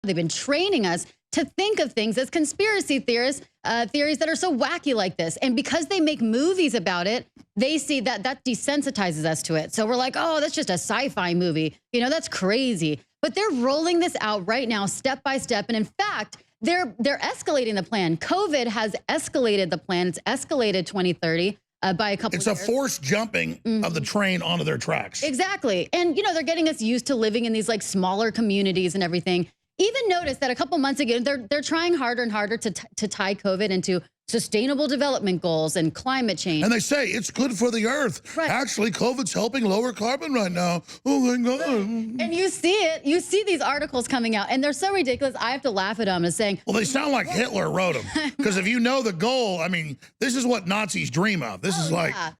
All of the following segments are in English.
They've been training us to think of things as conspiracy theories that are so wacky like this. And because they make movies about it, they see that desensitizes us to it. So we're like, oh, that's just a sci-fi movie. You know, that's crazy. But they're rolling this out right now, step by step. And in fact, they're escalating the plan. COVID has escalated the plan. It's escalated 2030 by a couple of years. It's a forced jumping of the train onto their tracks. Exactly. And, you know, they're getting us used to living in these like smaller communities and everything. Even notice that a couple months ago, they're trying harder and harder to tie COVID into sustainable development goals and climate change. And they say it's good for the earth. Right. Actually, COVID's helping lower carbon right now. Oh my God. And you see it. You see these articles coming out, and they're so ridiculous. I have to laugh at them and saying, well, they sound like Hitler wrote them. Because if you know the goal, I mean, this is what Nazis dream of. This is like... Yeah.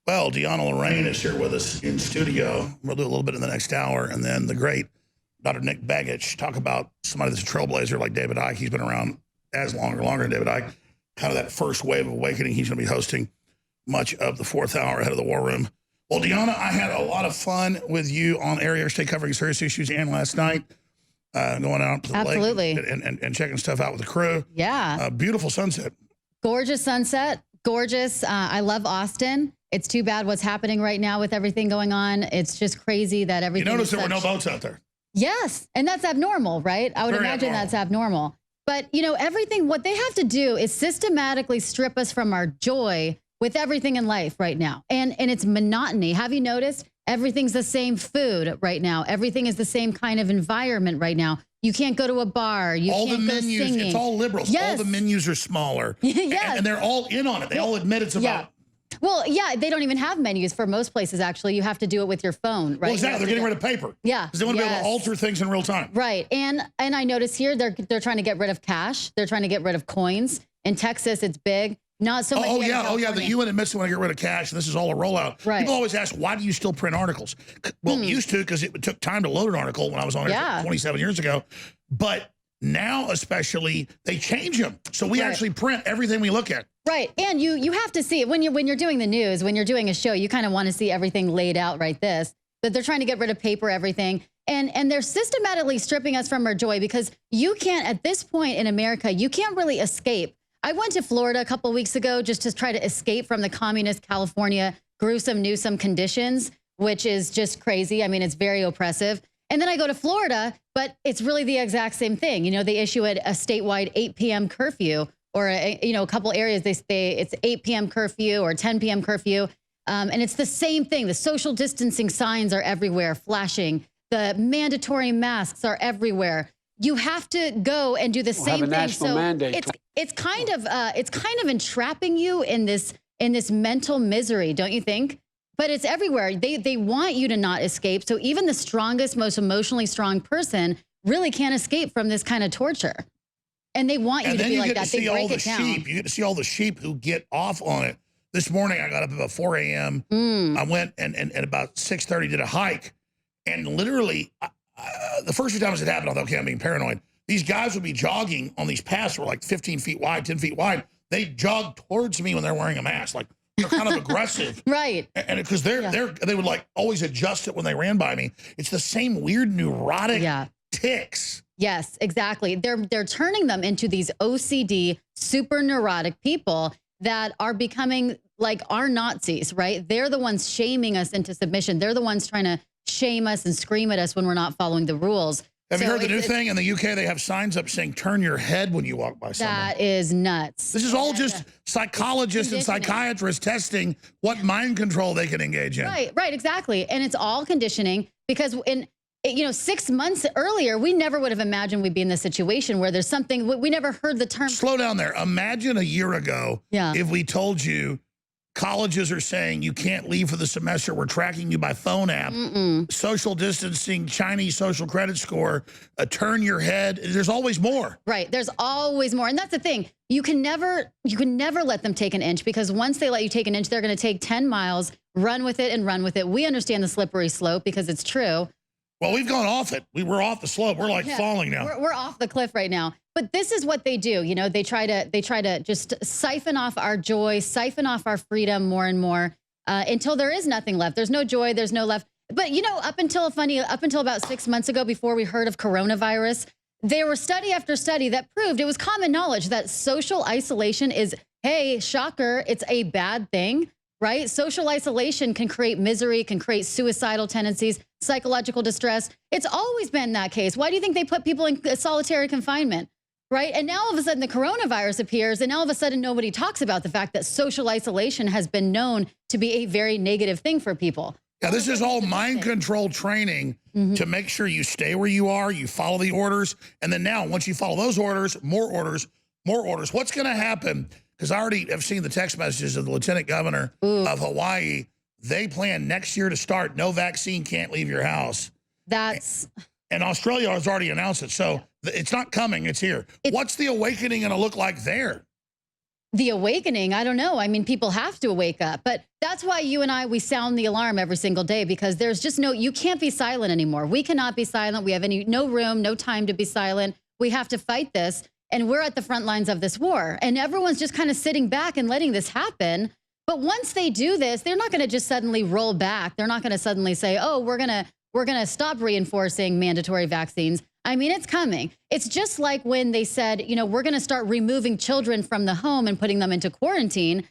Well, Deanna Lorraine is here with us in studio. We'll do a little bit in the next hour. And then the great Dr. Nick Begich, talk about somebody that's a trailblazer like David Icke. He's been around as long or longer than David Icke. Kind of that first wave of awakening. He's going to be hosting much of the fourth hour ahead of the War Room. Well, Deanna, I had a lot of fun with you on Air State covering serious issues and last night. Going out to the lake and checking stuff out with the crew. Yeah. Beautiful sunset. Gorgeous sunset. Gorgeous. I love Austin. It's too bad what's happening right now with everything going on. It's just crazy that everything. You notice there were no boats out there. Yes. And that's abnormal, right? I would imagine that's abnormal. But, you know, everything, what they have to do is systematically strip us from our joy with everything in life right now. And it's monotony. Have you noticed? Everything's the same food right now. Everything is the same kind of environment right now. You can't go to a bar. You all can't the menus, go singing. It's all liberals. Yes. All the menus are smaller. Yes. And they're all in on it. They all admit it's about... Well, yeah, they don't even have menus for most places, actually. You have to do it with your phone, right? Well, exactly. They're getting rid of paper. Yeah. Because they want to be able to alter things in real time. Right. And I notice here they're trying to get rid of cash. They're trying to get rid of coins. In Texas, it's big. Not so much. Oh, yeah. The UN admits they want to get rid of cash, and this is all a rollout. Right. People always ask, why do you still print articles? Well, it used to, because it took time to load an article when I was on it 27 years ago. But now, especially, they change them. So we actually print everything we look at. Right. And you have to see it when you're doing the news, when you're doing a show, you kind of want to see everything laid out right this. But they're trying to get rid of paper, everything. And they're systematically stripping us from our joy because you can't, at this point in America, you can't really escape. I went to Florida a couple of weeks ago just to try to escape from the communist California gruesome Newsom conditions, which is just crazy. I mean, it's very oppressive. And then I go to Florida, but it's really the exact same thing. You know, they issue a statewide 8 p.m. curfew. Or, you know, a couple areas, they say it's 8 p.m. curfew or 10 p.m. curfew. And it's the same thing. The social distancing signs are everywhere flashing. The mandatory masks are everywhere. You have to go and do the same thing. So it's kind of entrapping you in this mental misery, don't you think? But it's everywhere. They want you to not escape. So even the strongest, most emotionally strong person really can't escape from this kind of torture. And they want you to be like that. They break it down. You get to see all the sheep who get off on it. This morning, I got up about 4 a.m. I went and about 6:30 did a hike. And literally, the first few times it happened, I thought, okay, I'm being paranoid. These guys would be jogging on these paths that were like 15 feet wide, 10 feet wide. They jog towards me when they're wearing a mask. Like, they're kind of aggressive. Right. And because they would like always adjust it when they ran by me. It's the same weird neurotic tics. Yes, exactly. They're turning them into these OCD, super neurotic people that are becoming like our Nazis, right? They're the ones shaming us into submission. They're the ones trying to shame us and scream at us when we're not following the rules. Have you heard the new thing? In the UK, they have signs up saying, turn your head when you walk by someone. That is nuts. This is all just psychologists and psychiatrists testing what mind control they can engage in. Right, exactly. And it's all conditioning because you know, 6 months earlier, we never would have imagined we'd be in this situation where there's something, we never heard the term. Slow down there. Imagine a year ago if we told you colleges are saying you can't leave for the semester. We're tracking you by phone app. Social distancing, Chinese social credit score, turn your head. There's always more. Right. There's always more. And that's the thing. You can never let them take an inch because once they let you take an inch, they're going to take 10 miles, run with it and run with it. We understand the slippery slope because it's true. Well, we've gone off it. We're off the slope. We're like falling now. We're off the cliff right now. But this is what they do. You know, they try to just siphon off our joy, siphon off our freedom more and more. until there is nothing left. There's no joy. There's no left. But up until about 6 months ago, before we heard of coronavirus, there were study after study that proved it was common knowledge that social isolation is, hey, shocker, it's a bad thing, right? Social isolation can create misery, can create suicidal tendencies, psychological distress. It's always been that case. Why do you think they put people in solitary confinement, right? And now all of a sudden the coronavirus appears, and all of a sudden nobody talks about the fact that social isolation has been known to be a very negative thing for people. Yeah, this is all mind control training to make sure you stay where you are, you follow the orders, and then now once you follow those orders, more orders, more orders. What's going to happen? Because I already have seen the text messages of the lieutenant governor of Hawaii. They plan next year to start no vaccine, can't leave your house. And Australia has already announced it. So it's not coming, it's here. What's the awakening going to look like there? The awakening, I don't know. I mean, people have to wake up, but that's why you and I, we sound the alarm every single day, because there's just you can't be silent anymore. We cannot be silent. We have no room, no time to be silent. We have to fight this. And we're at the front lines of this war, and everyone's just kind of sitting back and letting this happen. But once they do this, they're not going to just suddenly roll back. They're not going to suddenly say, oh, we're going to stop reinforcing mandatory vaccines. I mean, it's coming. It's just like when they said, we're going to start removing children from the home and putting them into quarantine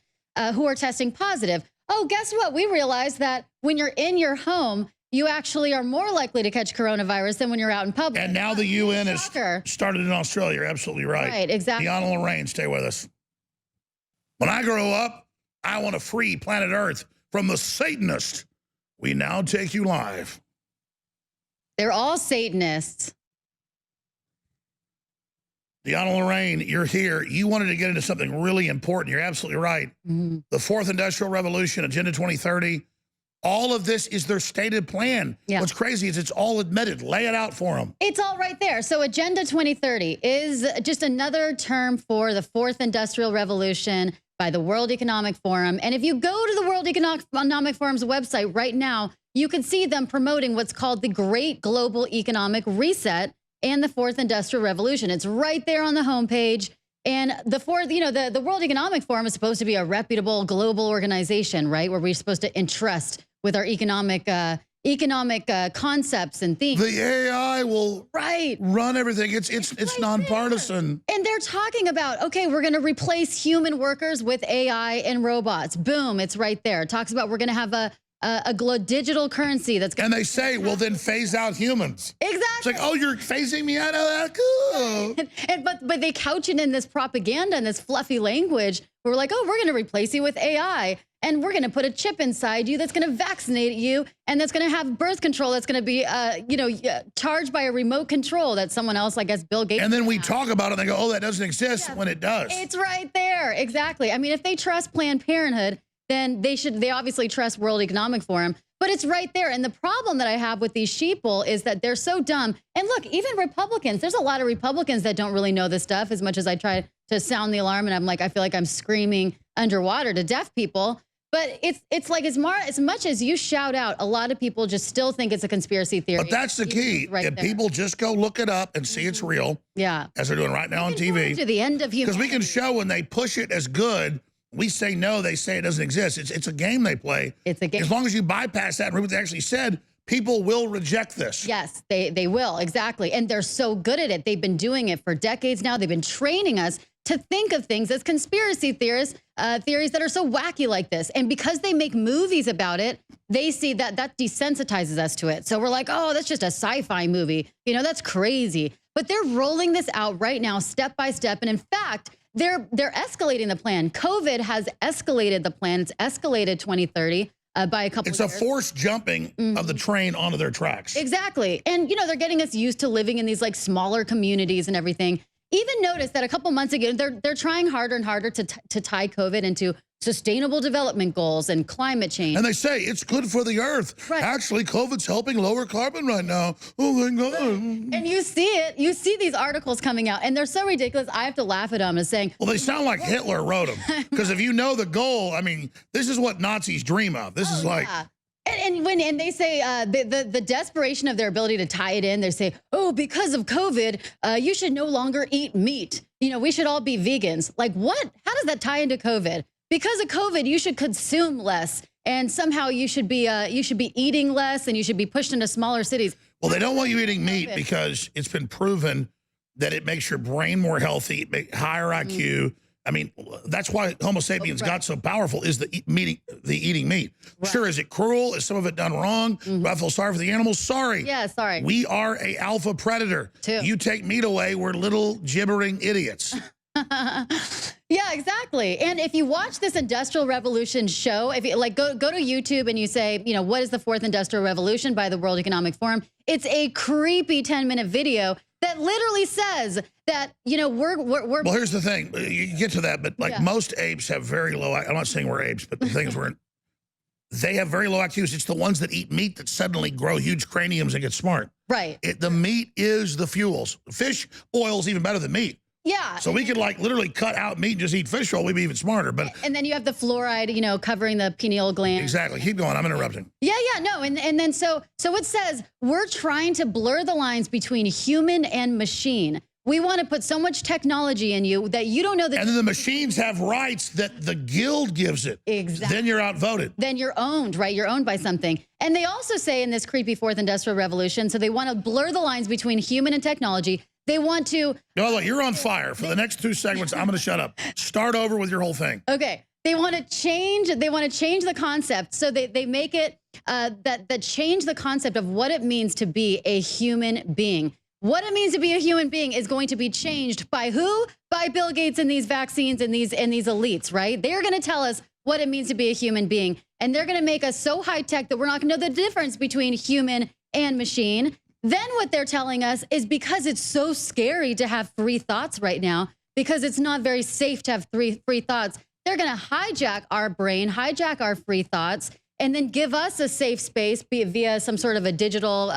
who are testing positive. Oh, guess what? We realized that when you're in your home, you actually are more likely to catch coronavirus than when you're out in public. And now the UN has started in Australia. You're absolutely right. Right, exactly. Deanna Lorraine, stay with us. When I grow up, I want to free planet Earth from the Satanists. We now take you live. They're all Satanists. Deanna Lorraine, you're here. You wanted to get into something really important. You're absolutely right. The Fourth Industrial Revolution, Agenda 2030, all of this is their stated plan. What's crazy is it's all admitted. Lay it out for them. It's all right there. So Agenda 2030 is just another term for the Fourth Industrial Revolution by the World Economic Forum. And if you go to the World Economic Forum's website right now, you can see them promoting what's called the Great Global Economic Reset and the Fourth Industrial Revolution. It's right there on the homepage. And the World Economic Forum is supposed to be a reputable global organization, right? Where we're supposed to entrust with our economic concepts and themes. The AI will run everything. It's nonpartisan. And they're talking about, okay, we're going to replace human workers with AI and robots. Boom, it's right there. It talks about we're going to have a digital currency that's going to... And they say, well, then phase out humans. Exactly. It's like, oh, you're phasing me out of that? Cool. But they couch it in this propaganda and this fluffy language where we're like, oh, we're going to replace you with AI. And we're going to put a chip inside you that's going to vaccinate you, and that's going to have birth control that's going to be, charged by a remote control that someone else, I guess Bill Gates. And then we talk about it and they go, oh, that doesn't exist when it does. It's right there. Exactly. I mean, if they trust Planned Parenthood, then they obviously trust World Economic Forum. But it's right there. And the problem that I have with these sheeple is that they're so dumb. And look, even Republicans, there's a lot of Republicans that don't really know this stuff as much as I try to sound the alarm. And I feel like I'm screaming underwater to deaf people. But it's like as much as you shout out, a lot of people just still think it's a conspiracy theory. But that's the key. If people just go look it up and see it's real, as they're doing right now on TV. To the end of humanity. Because we can show when they push it as good, we say no, they say it doesn't exist. It's a game they play. It's a game. As long as you bypass that and read what they actually said, people will reject this. Yes, they will, exactly. And they're so good at it. They've been doing it for decades now. They've been training us to think of things as conspiracy theories that are so wacky like this. And because they make movies about it, they see that desensitizes us to it. So we're like, oh, that's just a sci-fi movie. That's crazy. But they're rolling this out right now, step by step. And in fact, they're escalating the plan. COVID has escalated the plan. It's escalated 2030 by a couple of years. It's a forced jumping of the train onto their tracks. Exactly. And, they're getting us used to living in these like smaller communities and everything. Even notice that a couple months ago, they're trying harder and harder to tie COVID into sustainable development goals and climate change. And they say it's good for the earth. Right. Actually, COVID's helping lower carbon right now. Oh my God. And you see it. You see these articles coming out, and they're so ridiculous. I have to laugh at them and saying, well, they sound like Hitler wrote them. Because if you know the goal, I mean, this is what Nazis dream of. This is like... Yeah. And they say the desperation of their ability to tie it in, they say, oh, because of COVID, you should no longer eat meat. We should all be vegans. Like what? How does that tie into COVID? Because of COVID, you should consume less. and somehow you should be eating less and you should be pushed into smaller cities. Well, they don't want you eating meat because it's been proven that it makes your brain more healthy, higher IQ. I mean, that's why Homo sapiens got so powerful, is the eating meat. Right. Sure, is it cruel? Is some of it done wrong? Do I feel sorry for the animals? Sorry. Yeah, sorry. We are a alpha predator. Too. You take meat away, we're little gibbering idiots. Yeah, exactly. And if you watch this Industrial Revolution show, if you like go to YouTube and you say, you know, what is the fourth industrial revolution by the World Economic Forum? It's a creepy 10-minute video that literally says that, you know, we're well, here's the thing. You get to that, but like most apes have very low, I'm not saying we're apes, but the thing is they have very low IQs. It's the ones that eat meat that suddenly grow huge craniums and get smart. Right. The meat is the fuels. Fish oil's even better than meat. Yeah. So we could like literally cut out meat and just eat fish oil. We'd be even smarter. But and then you have the fluoride, you know, covering the pineal gland. Exactly. Keep going. I'm interrupting. Yeah, no. And then so it says we're trying to blur the lines between human and machine. We want to put so much technology in you that you don't know that. And then the machines have rights that the guild gives it. Exactly. Then you're outvoted. Then you're owned, right? You're owned by something. And they also say in this creepy fourth industrial revolution, so they want to blur the lines between human and technology. They want to. No, look, you're on fire. For the next 2 segments, I'm going to shut up. Start over with your whole thing. Okay. They want to change. They want to change the concept. So they make it that change the concept of what it means to be a human being. What it means to be a human being is going to be changed by who? By Bill Gates and these vaccines and these elites, right? They're going to tell us what it means to be a human being. And they're going to make us so high tech that we're not going to know the difference between human and machine. Then what they're telling us is because it's so scary to have free thoughts right now, because it's not very safe to have free thoughts, they're going to hijack our brain, hijack our free thoughts, and then give us a safe space via some sort of a digital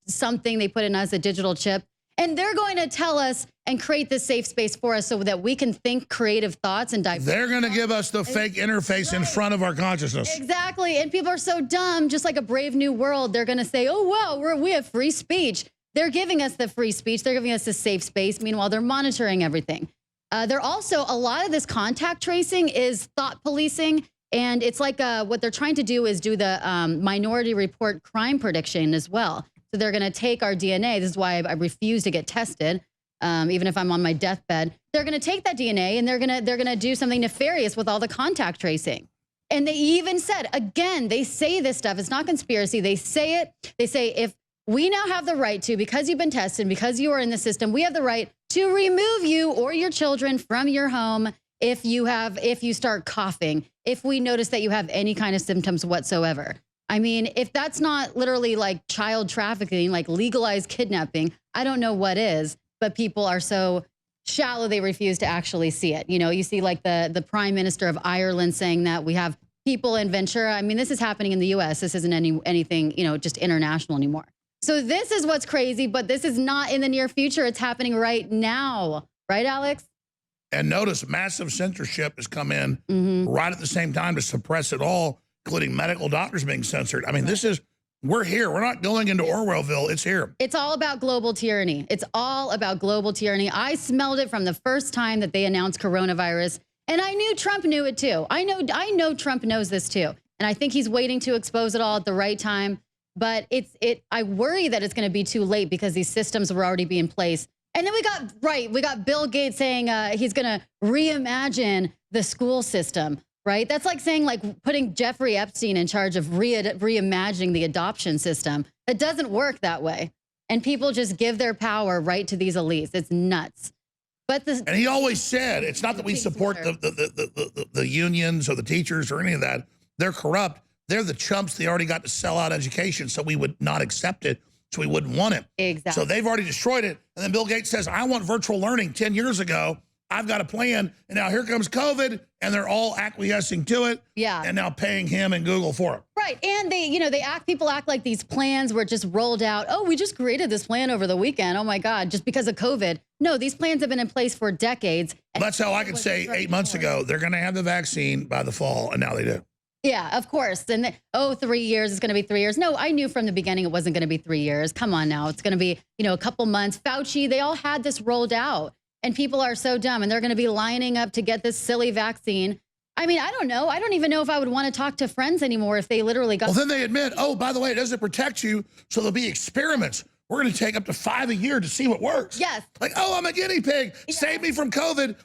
something they put in us, a digital chip. And they're going to tell us and create this safe space for us so that we can think creative thoughts and diverse. They're going to give us the fake interface in front of our consciousness. Exactly. And people are so dumb, just like a Brave New World. They're going to say, oh, wow, we have free speech. They're giving us the free speech. They're giving us a safe space. Meanwhile, they're monitoring everything. They're also, a lot of this contact tracing is thought policing. And it's like what they're trying to do is do the Minority Report crime prediction as well. So they're going to take our DNA. This is why I refuse to get tested, even if I'm on my deathbed. They're going to take that DNA and they're going to do something nefarious with all the contact tracing. And they even said, again, they say this stuff. It's not conspiracy. They say it. They say, if we now have the right to, because you've been tested, because you are in the system, we have the right to remove you or your children from your home if you start coughing, if we notice that you have any kind of symptoms whatsoever. I mean, if that's not literally like child trafficking, like legalized kidnapping, I don't know what is, but people are so shallow they refuse to actually see it. You know, you see like the Prime Minister of Ireland saying that we have people in Ventura. I mean, this is happening in the US. This isn't anything, you know, just international anymore. So this is what's crazy, but this is not in the near future. It's happening right now. Right, Alex? And notice massive censorship has come in right at the same time to suppress it all, including medical doctors being censored. I mean, we're here. We're not going into Orwellville. It's here. It's all about global tyranny. It's all about global tyranny. I smelled it from the first time that they announced coronavirus. And I knew Trump knew it too. I know Trump knows this too. And I think he's waiting to expose it all at the right time. But I worry that it's going to be too late because these systems were already in place. And then we got Bill Gates saying he's going to reimagine the school system, right? That's like saying like putting Jeffrey Epstein in charge of reimagining the adoption system. It doesn't work that way. And people just give their power right to these elites. It's nuts. And he always said, it's not that we support the unions or the teachers or any of that. They're corrupt. They're the chumps. They already got to sell out education, so we would not accept it. So we wouldn't want it. Exactly. So they've already destroyed it. And then Bill Gates says, I want virtual learning 10 years ago. I've got a plan. And now here comes COVID and they're all acquiescing to it. Yeah. And now paying him and Google for it. Right. And people act like these plans were just rolled out. Oh, we just created this plan over the weekend. Oh my God, just because of COVID. No, these plans have been in place for decades. Well, that's how I could say 8 months ago, they're going to have the vaccine by the fall. And now they do. Yeah, of course. And 3 years is going to be 3 years. No, I knew from the beginning it wasn't going to be 3 years. Come on now. It's going to be, a couple months. Fauci, they all had this rolled out and people are so dumb and they're going to be lining up to get this silly vaccine. I mean, I don't know. I don't even know if I would want to talk to friends anymore if they literally got. Well, then they admit, oh, by the way, it doesn't protect you, so there'll be experiments. We're going to take up to 5 a year to see what works. Yes. Like, oh, I'm a guinea pig. Yes. Save me from COVID.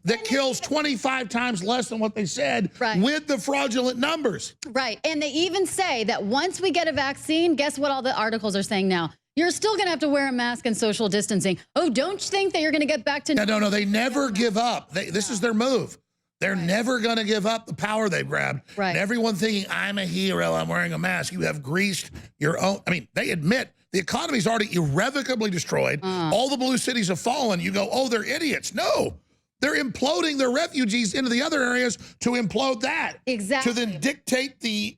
That kills 25 times less than what they said with the fraudulent numbers. Right. And they even say that once we get a vaccine, guess what all the articles are saying now? You're still going to have to wear a mask and social distancing. Oh, don't you think that you're going to get back to... No. They never give up. This is their move. They're never going to give up the power they've grabbed. Right. And everyone thinking, I'm a hero, I'm wearing a mask. You have greased your own... I mean, they admit the economy's already irrevocably destroyed. All the blue cities have fallen. You go, oh, they're idiots. No. They're imploding their refugees into the other areas to implode that. Exactly. To then dictate the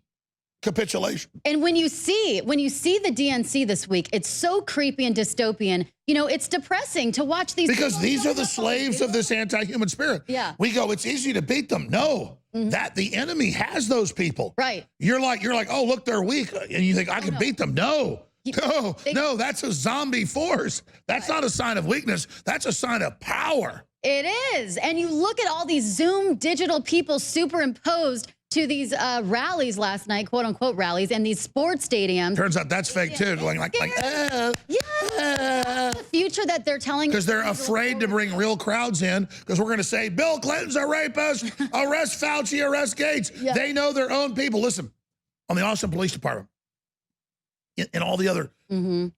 capitulation. And when you see the DNC this week, it's so creepy and dystopian. You know, it's depressing to watch these. Because these are the slaves of this anti-human spirit. Yeah. We go, it's easy to beat them. No, that the enemy has those people. Right. You're like, oh, look, they're weak. And you think, I can beat them. No. No, that's a zombie force. That's not a sign of weakness. That's a sign of power. It is. And you look at all these Zoom digital people superimposed to these rallies last night, quote unquote rallies, and these sports stadiums. Turns out that's fake too. Going like the future that they're telling us. Because they're afraid to bring real crowds in because we're going to say, Bill Clinton's a rapist, arrest Fauci, arrest Gates. Yeah. They know their own people. Listen, on the Austin Police Department, and all the other,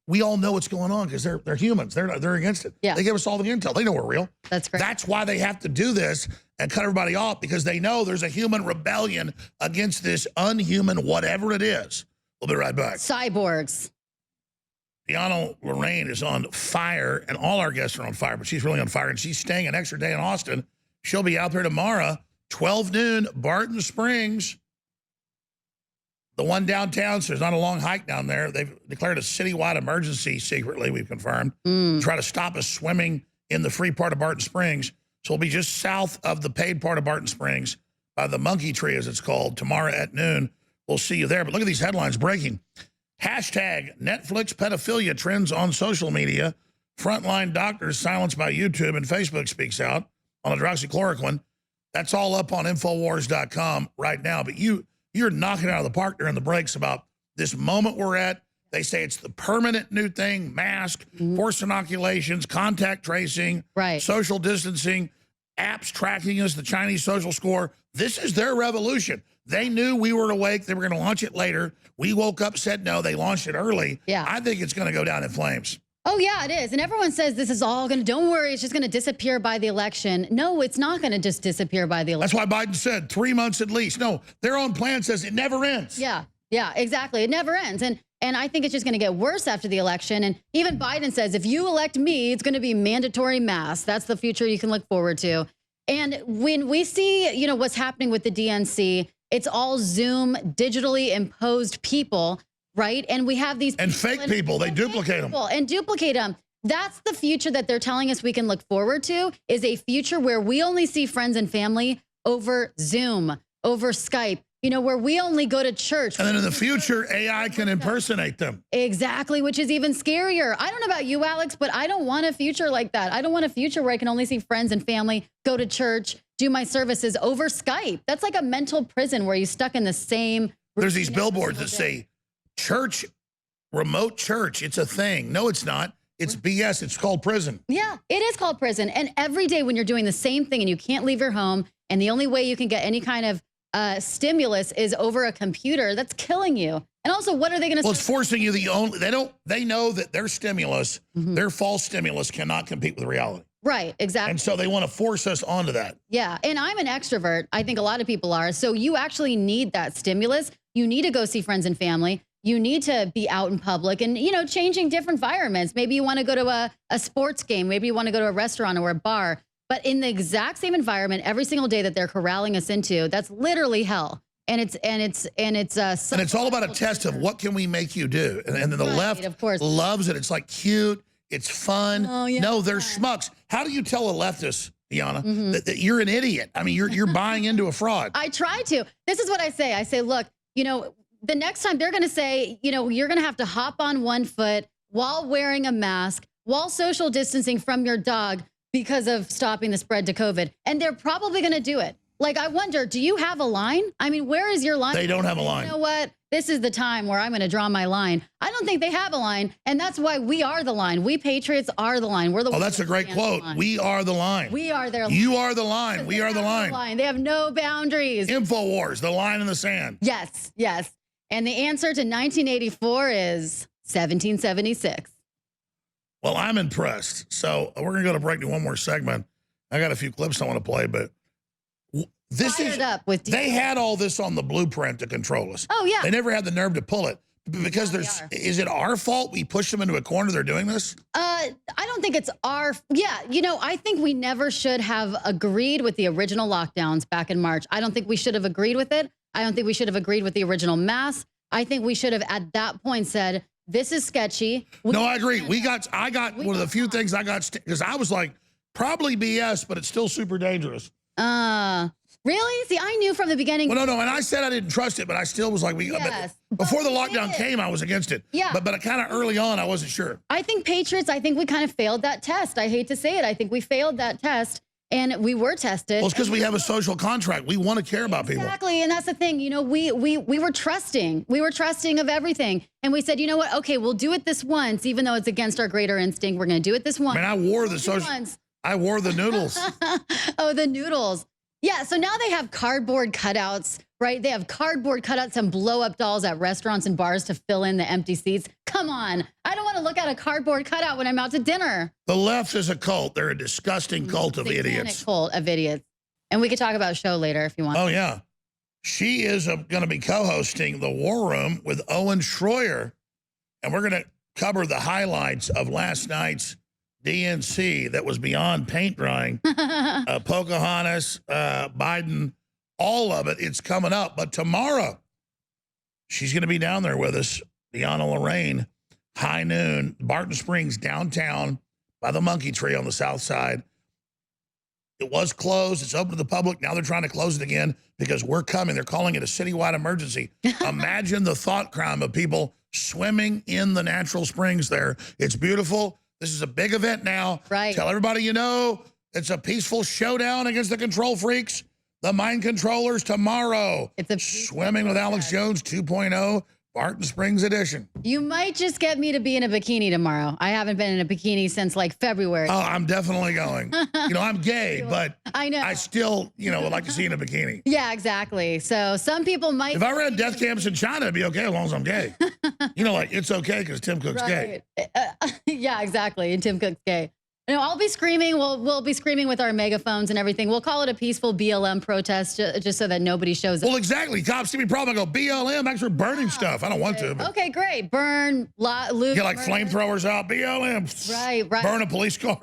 we all know what's going on because they're humans. They're against it. Yeah. They give us all the intel. They know we're real. That's great. That's why they have to do this and cut everybody off because they know there's a human rebellion against this unhuman whatever it is. We'll be right back. Cyborgs. Deanna Lorraine is on fire, and all our guests are on fire, but she's really on fire, and she's staying an extra day in Austin. She'll be out there tomorrow, 12 noon, Barton Springs. The one downtown, so there's not a long hike down there. They've declared a citywide emergency secretly, we've confirmed, to try to stop us swimming in the free part of Barton Springs. So we'll be just south of the paid part of Barton Springs by the Monkey Tree, as it's called, tomorrow at noon. We'll see you there. But look at these headlines breaking. Hashtag Netflix pedophilia trends on social media. Frontline doctors silenced by YouTube, and Facebook speaks out on hydroxychloroquine. That's all up on Infowars.com right now. But you're knocking it out of the park during the breaks about this moment we're at. They say it's the permanent new thing, mask, forced inoculations, contact tracing, social distancing, apps tracking us, the Chinese social score. This is their revolution. They knew we were awake. They were going to launch it later. We woke up, said no. They launched it early. Yeah. I think it's going to go down in flames. Oh, yeah, it is. And everyone says this is all going to, don't worry, it's just going to disappear by the election. No, it's not going to just disappear by the election. That's why Biden said 3 months at least. No, their own plan says it never ends. Yeah, exactly. It never ends. And I think it's just going to get worse after the election. And even Biden says, if you elect me, it's going to be mandatory masks. That's the future you can look forward to. And when we see, what's happening with the DNC, it's all Zoom, digitally imposed people, right? And we have these... And fake people, they duplicate them. And duplicate them. That's the future that they're telling us we can look forward to, is a future where we only see friends and family over Zoom, over Skype, where we only go to church. And then in the future, AI can impersonate them. Exactly, which is even scarier. I don't know about you, Alex, but I don't want a future like that. I don't want a future where I can only see friends and family, go to church, do my services over Skype. That's like a mental prison where you're stuck in the same... There's these billboards that say, church, remote church, it's a thing. No, it's not. It's BS. It's called prison. Yeah, it is called prison. And every day when you're doing the same thing and you can't leave your home, and the only way you can get any kind of stimulus is over a computer, that's killing you. And also, what are they going to... Well, it's forcing you they know that their stimulus, their false stimulus cannot compete with reality. Right, exactly. And so they want to force us onto that. Yeah, and I'm an extrovert. I think a lot of people are. So you actually need that stimulus. You need to go see friends and family. You need to be out in public and, changing different environments. Maybe you want to go to a sports game. Maybe you want to go to a restaurant or a bar. But in the exact same environment, every single day that they're corralling us into, that's literally hell. And it's all about a test of what can we make you do. And then the left, of course, loves it. It's like cute. It's fun. Oh, yeah. No, they're schmucks. How do you tell a leftist, Deanna, that you're an idiot? I mean, you're buying into a fraud. I try to. This is what I say. I say, look, the next time they're going to say, you're going to have to hop on one foot while wearing a mask, while social distancing from your dog because of stopping the spread to COVID. And they're probably going to do it. Like, I wonder, do you have a line? I mean, where is your line? They don't have a line. You know what? This is the time where I'm going to draw my line. I don't think they have a line, and that's why we are the line. We Patriots are the line. We're the. Oh, that's a great quote. We are the line. We are their line. You are the line. We are the line. They have no boundaries. InfoWars, the line in the sand. Yes, yes. And the answer to 1984 is 1776. Well, I'm impressed. So we're going to go to break to one more segment. I got a few clips I want to play, but this Fired is, up with they had all this on the blueprint to control us. Oh, yeah. They never had the nerve to pull it because is it our fault we pushed them into a corner? They're doing this? I don't think it's I think we never should have agreed with the original lockdowns back in March. I don't think we should have agreed with it. I don't think we should have agreed with the original mask. I think we should have at that point said, this is sketchy. No, I agree. I got one of the few things I got, because I was like, probably BS, but it's still super dangerous. Really? See, I knew from the beginning. Well, no, and I said I didn't trust it, but I still was like, before the lockdown came, I was against it. Yeah. But kind of early on, I wasn't sure. I think Patriots, we kind of failed that test. I hate to say it. I think we failed that test, and we were tested. Well, it's because we have a social contract. We want to care about people. Exactly, and that's the thing. We were trusting. We were trusting of everything, and we said, you know what? Okay, we'll do it this once, even though it's against our greater instinct. We're going to do it this once. Man, I wore the social. I wore the noodles. Oh, the noodles. Yeah, so now they have cardboard cutouts, right? They have cardboard cutouts and blow-up dolls at restaurants and bars to fill in the empty seats. Come on. I don't want to look at a cardboard cutout when I'm out to dinner. The left is a cult. They're a disgusting cult of idiots. Cult of idiots. And we could talk about a show later if you want. Oh, yeah. She is going to be co-hosting The War Room with Owen Schroyer. And we're going to cover the highlights of last night's DNC that was beyond paint drying. Pocahontas, Biden, all of it. It's coming up. But tomorrow, she's going to be down there with us, Deanna Lorraine, high noon, Barton Springs, downtown, by the Monkey Tree on the south side. It was closed. It's open to the public. Now they're trying to close it again because we're coming. They're calling it a citywide emergency. Imagine the thought crime of people swimming in the natural springs there. It's beautiful. This is a big event now. Right. Tell everybody you know it's a peaceful showdown against the control freaks, the mind controllers tomorrow. It's a Swimming with Alex Jones 2.0, Barton Springs edition. You might just get me to be in a bikini tomorrow. I haven't been in a bikini since like February. Oh, I'm definitely going. I'm gay, but I know. I still, would like to see you in a bikini. Yeah, exactly. So some people might. If I ran death camps in China, it'd be okay as long as I'm gay. It's okay because Tim Cook's gay. Yeah, exactly. And Tim Cook's gay. No, I'll be screaming. We'll be screaming with our megaphones and everything. We'll call it a peaceful BLM protest just so that nobody shows up. Well, exactly. Cops see me problem. I go, BLM, actually burning stuff. I don't want to. But okay, great. Burn, loot. Get like flamethrowers out. BLM. Right. Burn a police car.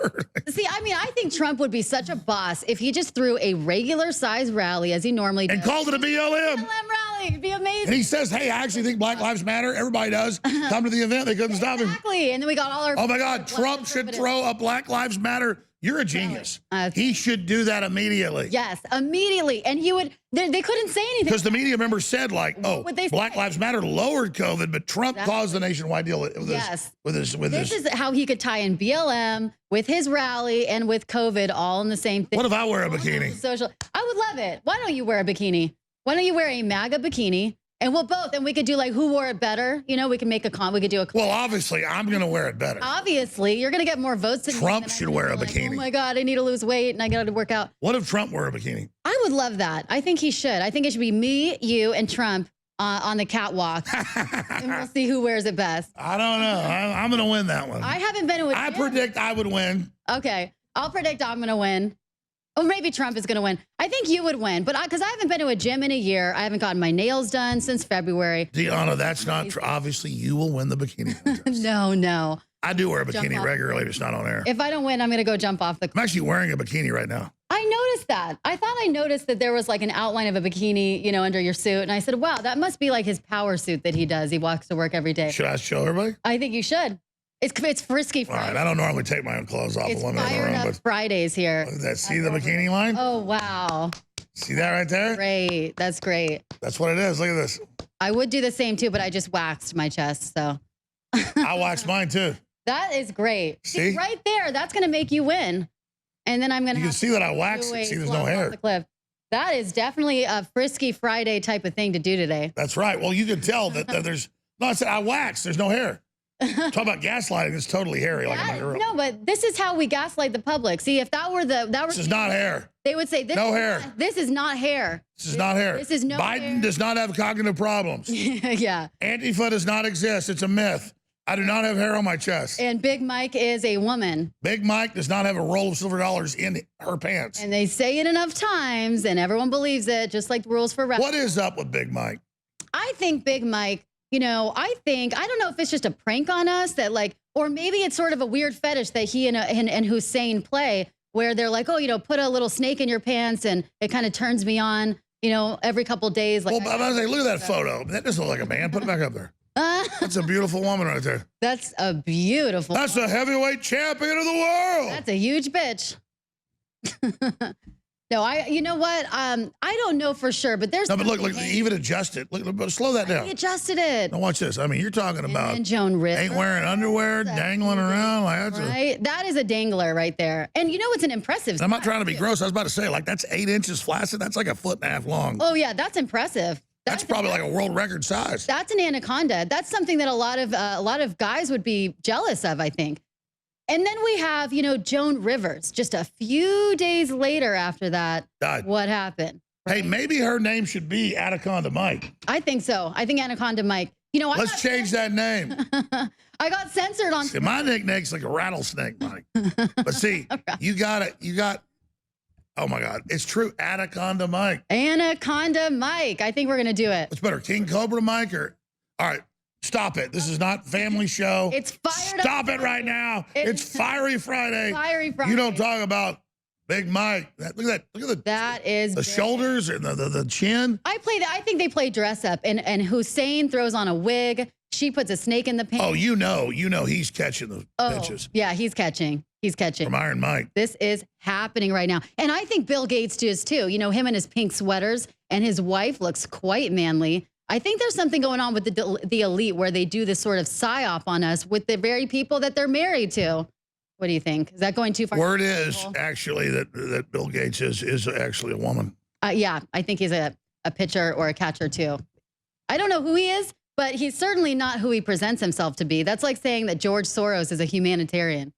See, I think Trump would be such a boss if he just threw a regular size rally as he normally does. And called it a BLM. BLM rally. It'd be amazing. And he says, hey, I actually think Black Lives Matter. Everybody does. Come to the event. They couldn't stop him. Exactly. And then we got all our. Oh, my God. Trump should throw a Black Lives Matter. You're a genius. He should do that immediately. Yes, immediately. And he would, they couldn't say anything. Because the media members said, Black Lives Matter lowered COVID, but Trump caused the nationwide deal with this. This is how he could tie in BLM with his rally and with COVID all in the same thing. What if I wear a bikini? Social. I would love it. Why don't you wear a bikini? Why don't you wear a MAGA bikini? And we'll both, and we could do like who wore it better. We could make we could do a. Well, obviously, I'm going to wear it better. Obviously, you're going to get more votes than Trump should wear a bikini. Oh my God, I need to lose weight and I got to work out. What if Trump wore a bikini? I would love that. I think he should. I think it should be me, you, and Trump on the catwalk, and we'll see who wears it best. I don't know. I'm going to win that one. I haven't been to a gym. I predict I would win. Okay, I'll predict I'm going to win. Or maybe Trump is going to win. I think you would win, but because I haven't been to a gym in a year. I haven't gotten my nails done since February. Deanna, that's not true. Obviously, you will win the bikini contest. No. I do wear a bikini regularly. It's not on air. If I don't win, I'm going to go jump off the cliff. I'm actually wearing a bikini right now. I noticed that. I thought I noticed that there was like an outline of a bikini, under your suit. And I said, wow, that must be like his power suit that he does. He walks to work every day. Should I show everybody? I think you should. It's Frisky Friday. All right, I don't normally take my own clothes off. It's Fired Up Fridays here. Look at that. See the bikini line? Oh, wow. See that right there? Great. That's great. That's what it is. Look at this. I would do the same too, but I just waxed my chest, so. I waxed mine too. That is great. See? Right there. That's going to make you win. And then I'm going to. You can see that I waxed it. See, there's no hair. The cliff. That is definitely a frisky Friday type of thing to do today. That's right. Well, you can tell that there's, no, I said I wax. There's no hair. Talk about gaslighting. It's totally hairy like a girl. No, but this is how we gaslight the public. See, if that were This is not hair. they would say this No is hair. Not, this is not hair. This is not hair. This is no Biden hair. does not have cognitive problems. Yeah. Antifa does not exist. It's a myth. I do not have hair on my chest. And Big Mike is a woman. Big Mike does not have a roll of silver dollars in her pants. And they say it enough times and everyone believes it, just like the rules for rap. What is up with Big Mike? I think Big Mike, I don't know if it's just a prank on us that or maybe it's sort of a weird fetish that he and Hussein play where they're like, oh, put a little snake in your pants and it kind of turns me on, every couple of days. Like, well, I was like, look at that photo. That doesn't look like a man. Put it back up there. That's a beautiful woman right there. That's a beautiful. That's a heavyweight champion of the world. That's a huge bitch. No, you know what? I don't know for sure, but there's. No, but look, even adjust it. Look, slow that down. He adjusted it. Now watch this. I mean, you're talking about and Joan Rivers ain't wearing underwear, dangling around like that's right. That is a dangler right there, and it's an impressive. I'm not trying to be gross. I was about to say that's 8 inches flaccid. That's like a 1.5 feet long. Oh yeah, that's impressive. That's probably like a world record size. That's an anaconda. That's something that a lot of guys would be jealous of, I think. And then we have, Joan Rivers. Just a few days later after that, died. What happened? Right? Hey, maybe her name should be Anaconda Mike. I think so. I think Anaconda Mike. Let's change that name. I got censored on. See, my nickname's like a rattlesnake, Mike. But see, you got it. Oh my God, it's true. Anaconda Mike. Anaconda Mike. I think we're gonna do it. What's better, King Cobra Mike or? All right, stop it. This is not family show. It's fired. Stop it right now. It's Fiery Friday. Fiery Friday. You don't talk about Big Mike. Look at that. That is the shoulders and the chin. I think they play dress up, and Hussein throws on a wig. She puts a snake in the pants. Oh, he's catching the pitches. Yeah, he's catching. He's catching. From Iron Mike. This is happening right now. And I think Bill Gates does too. Him and his pink sweaters, and his wife looks quite manly. I think there's something going on with the elite where they do this sort of psyop on us with the very people that they're married to. What do you think? Is that going too far? Word is actually that Bill Gates is actually a woman. Yeah, I think he's a pitcher or a catcher too. I don't know who he is, but he's certainly not who he presents himself to be. That's like saying that George Soros is a humanitarian.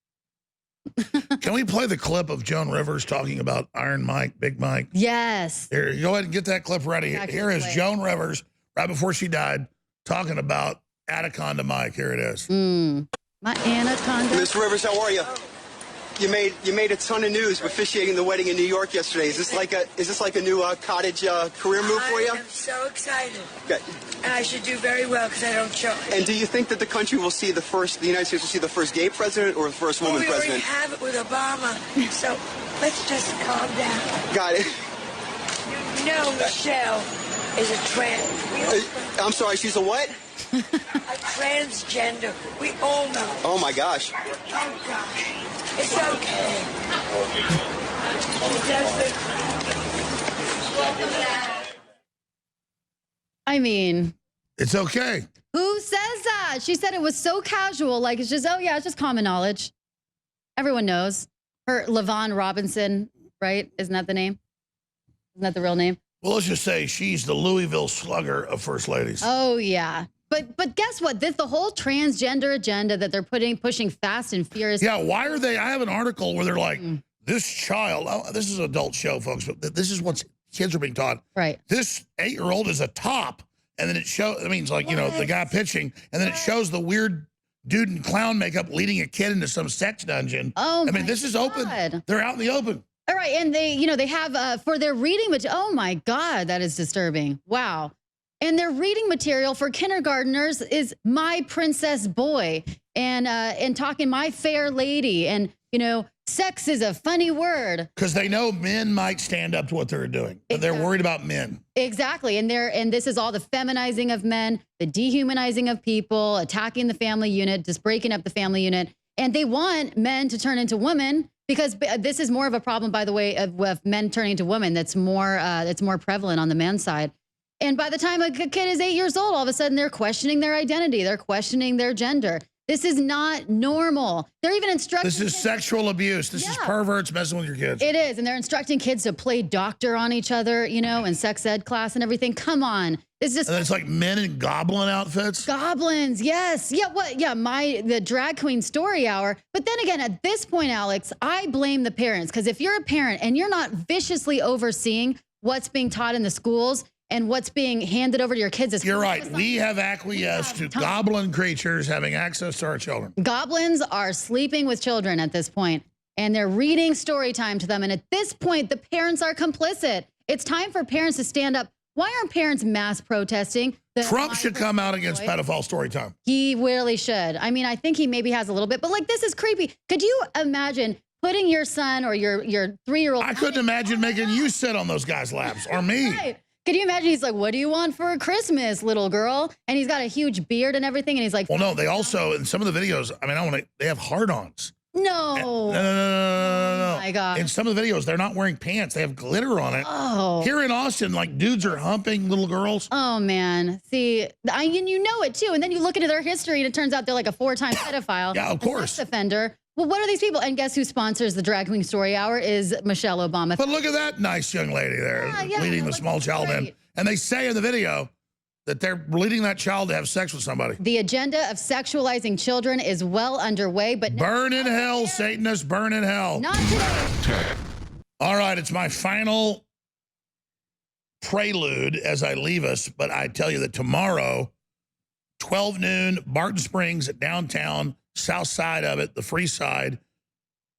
Can we play the clip of Joan Rivers talking about Iron Mike, Big Mike? Yes. Here, go ahead and get that clip ready. Here is Joan Rivers, right before she died, talking about Anaconda Mike. Here it is. My anaconda. Miss Rivers, how are you? You made a ton of news officiating the wedding in New York yesterday. Is this like a new cottage career move for you? I am so excited. Okay. And I should do very well because I don't show. And do you think that the country will see the United States will see the first gay president or the first woman we president? already have it with Obama. So let's just calm down. Got it. You know Michelle is a trans. I'm sorry, she's a what? A transgender. We all know. Oh my gosh. Oh gosh. It's okay. She does I mean, it's okay. Who says that? She said it was so casual. Like, it's just, it's just common knowledge. Everyone knows. Her, LaVon Robinson, right? Isn't that the name? Isn't that the real name? Well, let's just say she's the Louisville Slugger of First Ladies. Oh, yeah. But guess what? The whole transgender agenda that they're pushing fast and furious. Yeah, why are they? I have an article where they're like, this child, this is an adult show, folks, but this is what kids are being taught. Right. This 8-year-old is a top. And then it shows, I mean, it's like, the guy pitching, and then it shows the weird dude in clown makeup leading a kid into some sex dungeon. Oh, I mean, this is open. They're out in the open. All right. And they have for their reading, which, oh my God, that is disturbing. Wow. And their reading material for kindergartners is My Princess Boy and talking My Fair Lady. And, sex is a funny word. Because they know men might stand up to what they're doing. Exactly. They're worried about men. Exactly. And this is all the feminizing of men, the dehumanizing of people, attacking the family unit, just breaking up the family unit. And they want men to turn into women because this is more of a problem, by the way, of men turning to women. That's more prevalent on the men's side. And by the time a kid is 8 years old, all of a sudden they're questioning their identity. They're questioning their gender. This is not normal. They're even instructing. This is sexual abuse. This is perverts messing with your kids. It is. And they're instructing kids to play doctor on each other, you know, in sex ed class and everything. Come on. It's just. And it's like men in goblin outfits. Goblins. Yes. Yeah. What? Yeah. The drag queen story hour. But then again, at this point, Alex, I blame the parents. Because if you're a parent and you're not viciously overseeing what's being taught in the schools and what's being handed over to your kids. You're right. We have acquiesced to goblin creatures having access to our children. Goblins are sleeping with children at this point, and they're reading story time to them. And at this point, the parents are complicit. It's time for parents to stand up. Why aren't parents mass protesting? Trump should come out against pedophile story time. He really should. I mean, I think he maybe has a little bit, but like, this is creepy. Could you imagine putting your son or your 3-year-old? I couldn't imagine making you sit on those guys' laps or me. Right. Could you imagine? He's like, what do you want for Christmas, little girl? And he's got a huge beard and everything. And he's like, well, no, they also, in some of the videos, I mean, they have hard-ons. No. No. Oh my God. In some of the videos, they're not wearing pants. They have glitter on it. Oh. Here in Austin, like dudes are humping little girls. Oh, man. See, and you know it too. And then you look into their history and it turns out they're like a 4-time pedophile. Yeah, of course. Sex offender. Well, what are these people? And guess who sponsors the Drag Queen Story Hour is Michelle Obama. But look at that nice young lady there leading the small child in. And they say in the video that they're leading that child to have sex with somebody. The agenda of sexualizing children is well underway, but burn in hell, Satanists, burn in hell. Not today. All right, it's my final prelude as I leave us, but I tell you that tomorrow, 12 noon, Barton Springs at downtown, south side of it, the free side,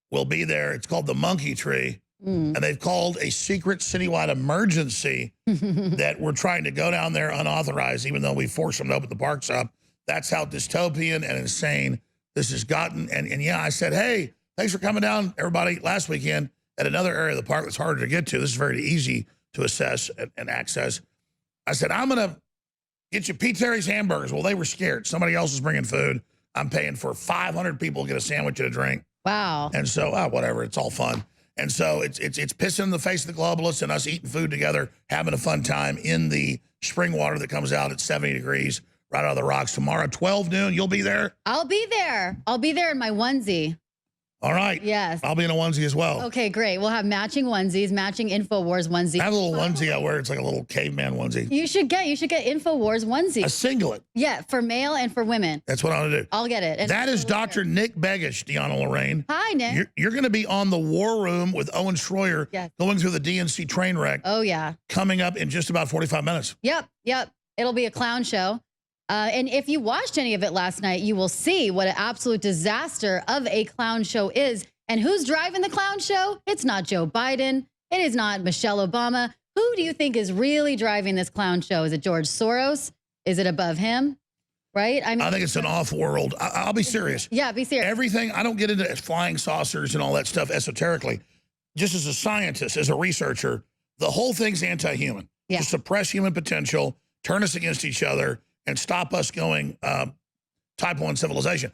will be there. It's called the Monkey Tree. And they've called a secret citywide emergency that we're trying to go down there unauthorized, even though we forced them to open the parks up. That's how dystopian and insane this has gotten. And yeah, I said, hey, thanks for coming down, everybody, last weekend at another area of the park that's harder to get to. This is very easy to assess and access. I said, I'm going to get you Pete Terry's hamburgers. Well, they were scared. Somebody else is bringing food. I'm paying for 500 people to get a sandwich and a drink. Wow. And so, whatever, it's all fun. And so it's pissing in the face of the globalists and us eating food together, having a fun time in the spring water that comes out at 70 degrees right out of the rocks tomorrow, 12 noon. You'll be there? I'll be there. I'll be there in my onesie. All right. Yes. I'll be in a onesie as well. Okay, great. We'll have matching onesies, matching InfoWars onesies. I have a little onesie I wear. It's like a little caveman onesie. You should get InfoWars onesie. A singlet. Yeah, for male and for women. That's what I'm going to do. I'll get it. And that is Dr. Nick Begich, Deanna Lorraine. Hi, Nick. You're going to be on the War Room with Owen Schroyer going through the DNC train wreck. Oh, yeah. Coming up in just about 45 minutes. Yep. It'll be a clown show. And if you watched any of it last night, you will see what an absolute disaster of a clown show is. And who's driving the clown show? It's not Joe Biden. It is not Michelle Obama. Who do you think is really driving this clown show? Is it George Soros? Is it above him? Right? I think it's an off-world. I'll be serious. Yeah, be serious. Everything, I don't get into flying saucers and all that stuff esoterically. Just as a scientist, as a researcher, the whole thing's anti-human. Yeah. To suppress human potential, turn us against each other, and stop us going type 1 civilization.